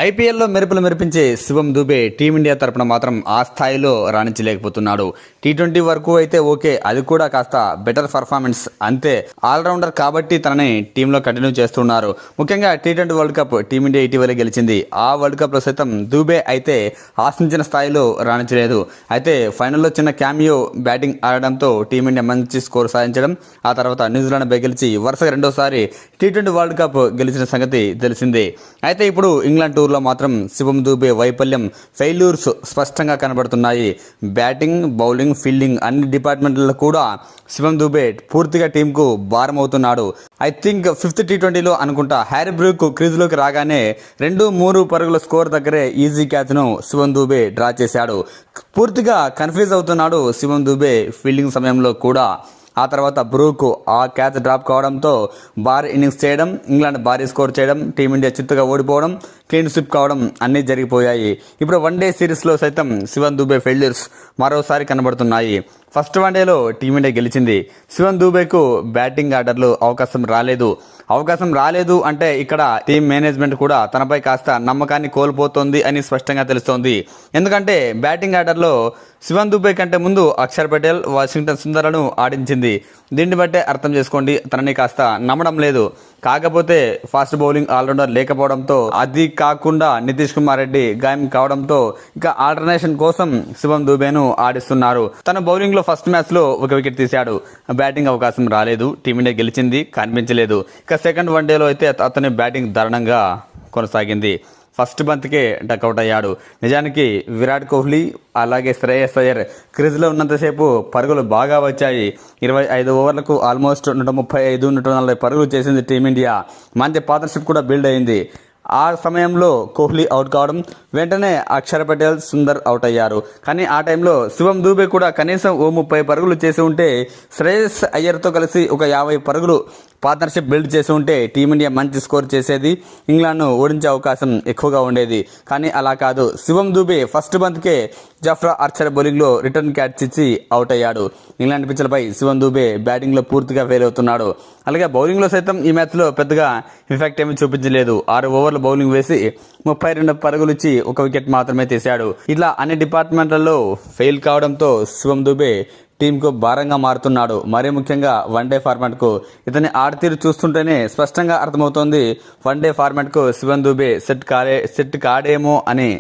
ఐపీఎల్లో మెరుపులు మెరిపించే శివం దూబే టీమిండియా తరపున మాత్రం ఆ స్థాయిలో రాణించలేకపోతున్నాడు. టీ20 వరకు అయితే ఓకే, అది కూడా కాస్త బెటర్ పర్ఫార్మెన్స్ అంతే. ఆల్రౌండర్ కాబట్టి తనని టీంలో కంటిన్యూ చేస్తున్నారు. ముఖ్యంగా టీ20 వరల్డ్ కప్ టీమిండియా ఇటీవలే గెలిచింది. ఆ వరల్డ్ కప్లో సైతం దూబే అయితే ఆశించిన స్థాయిలో రాణించలేదు. అయితే ఫైనల్లో చిన్న క్యామియో బ్యాటింగ్ ఆడడంతో టీమిండియా మంచి స్కోర్ సాధించడం, ఆ తర్వాత న్యూజిలాండ్పై గెలిచి వరుసగా రెండోసారి టీ20 వరల్డ్ కప్ గెలిచిన సంగతి తెలిసిందే. అయితే ఇప్పుడు ఇంగ్లాండ్ టూర్లో మాత్రం శివం దూబే వైఫల్యం, ఫెయిల్యూర్స్ స్పష్టంగా కనబడుతున్నాయి. బ్యాటింగ్, బౌలింగ్, ఫీల్డింగ్ అన్ని డిపార్ట్మెంట్లలో కూడా శివం దూబే పూర్తిగా టీంకు భారం అవుతున్నాడు. ఐ థింక్ 5th టీ20లో అనుకుంటా హ్యారీ బ్రూక్ క్రీజ్లోకి రాగానే 2-3 పరుగుల స్కోర్ దగ్గరే ఈజీ క్యాచ్ను శివం దూబే డ్రా చేశాడు. పూర్తిగా కన్ఫ్యూజ్ అవుతున్నాడు శివం దూబే ఫీల్డింగ్ సమయంలో కూడా. ఆ తర్వాత బ్రూక్ ఆ క్యాచ్ డ్రాప్ కావడంతో భారీ ఇన్నింగ్స్ చేయడం, ఇంగ్లాండ్ భారీ స్కోర్ చేయడం, టీమిండియా చిత్తుగా ఓడిపోవడం, క్లీన్ స్విప్ కావడం అన్నీ జరిగిపోయాయి. ఇప్పుడు వన్డే సిరీస్లో సైతం శివం దూబే ఫెయిల్యూర్స్ మరోసారి కనబడుతున్నాయి. ఫస్ట్ వన్డేలో టీమిండియా గెలిచింది. శివం దూబేకు బ్యాటింగ్ ఆర్డర్లో అవకాశం రాలేదు అంటే ఇక్కడ టీం మేనేజ్మెంట్ కూడా తనపై కాస్త నమ్మకాన్ని కోల్పోతోంది అని స్పష్టంగా తెలుస్తోంది. ఎందుకంటే బ్యాటింగ్ ఆర్డర్లో శివం దూబే కంటే ముందు అక్షర్ పటేల్, వాషింగ్టన్ సుందర్లను ఆడించింది. దీన్ని బట్టే అర్థం చేసుకోండి, తనని కాస్త నమ్మడం లేదు. కాకపోతే ఫాస్ట్ బౌలింగ్ ఆల్రౌండర్ లేకపోవడంతో, అది కాకుండా నితీష్ కుమార్ రెడ్డి గాయం కావడంతో ఇక ఆల్టర్నేషన్ కోసం శివం దూబేను ఆడిస్తున్నారు. తన బౌలింగ్ లో ఫస్ట్ మ్యాచ్ లో ఒక వికెట్ తీశాడు. బ్యాటింగ్ అవకాశం రాలేదు, టీమిండియా గెలిచింది, కనిపించలేదు. ఇక సెకండ్ వన్డేలో అయితే అతని బ్యాటింగ్ దారుణంగా కొనసాగింది. ఫస్ట్ బంత్కే డకౌట్ అయ్యాడు. నిజానికి విరాట్ కోహ్లీ అలాగే శ్రేయస్ అయ్యర్ క్రీజ్లో ఉన్నంతసేపు పరుగులు బాగా వచ్చాయి. 25 ఓవర్లకు ఆల్మోస్ట్ 135-140 పరుగులు చేసింది టీమిండియా. మంచి పార్ట్నర్షిప్ కూడా బిల్డ్ అయింది. ఆ సమయంలో కోహ్లీ అవుట్ కావడం, వెంటనే అక్షర్ పటేల్, సుందర్ అవుట్ అయ్యారు. కానీ ఆ టైంలో శివం దూబే కూడా కనీసం 30 పరుగులు చేసి ఉంటే, శ్రేయస్ అయ్యర్తో కలిసి ఒక 50 పరుగులు పార్ట్నర్షిప్ బిల్డ్ చేసి ఉంటే టీమిండియా మంచి స్కోర్ చేసేది, ఇంగ్లాండ్ను ఓడించే అవకాశం ఎక్కువగా ఉండేది. కానీ అలా కాదు. శివం దూబే ఫస్ట్ బంత్కే జఫ్రా ఆర్చర్ బౌలింగ్లో రిటర్న్ క్యాచ్ ఇచ్చి అవుట్ అయ్యాడు. ఇంగ్లాండ్ పిచ్లపై శివం దూబే బ్యాటింగ్లో పూర్తిగా ఫెయిల్ అవుతున్నాడు. అలాగే బౌలింగ్లో సైతం ఈ మ్యాచ్లో పెద్దగా ఇంపాక్ట్ ఏమీ చూపించలేదు. 6 ఓవర్ల బౌలింగ్ వేసి 32 పరుగులు ఇచ్చి ఒక వికెట్ మాత్రమే తీశాడు. ఇట్లా అన్ని డిపార్ట్మెంట్లలో ఫెయిల్ కావడంతో శివం దూబే టీంకు భారంగా మారుతున్నాడు. మరీ ముఖ్యంగా వన్డే ఫార్మాట్కు ఇతని ఆడతీరు చూస్తుంటేనే స్పష్టంగా అర్థమవుతోంది, వన్డే ఫార్మాట్కు శివం దూబే సెట్ కాడేమో అని.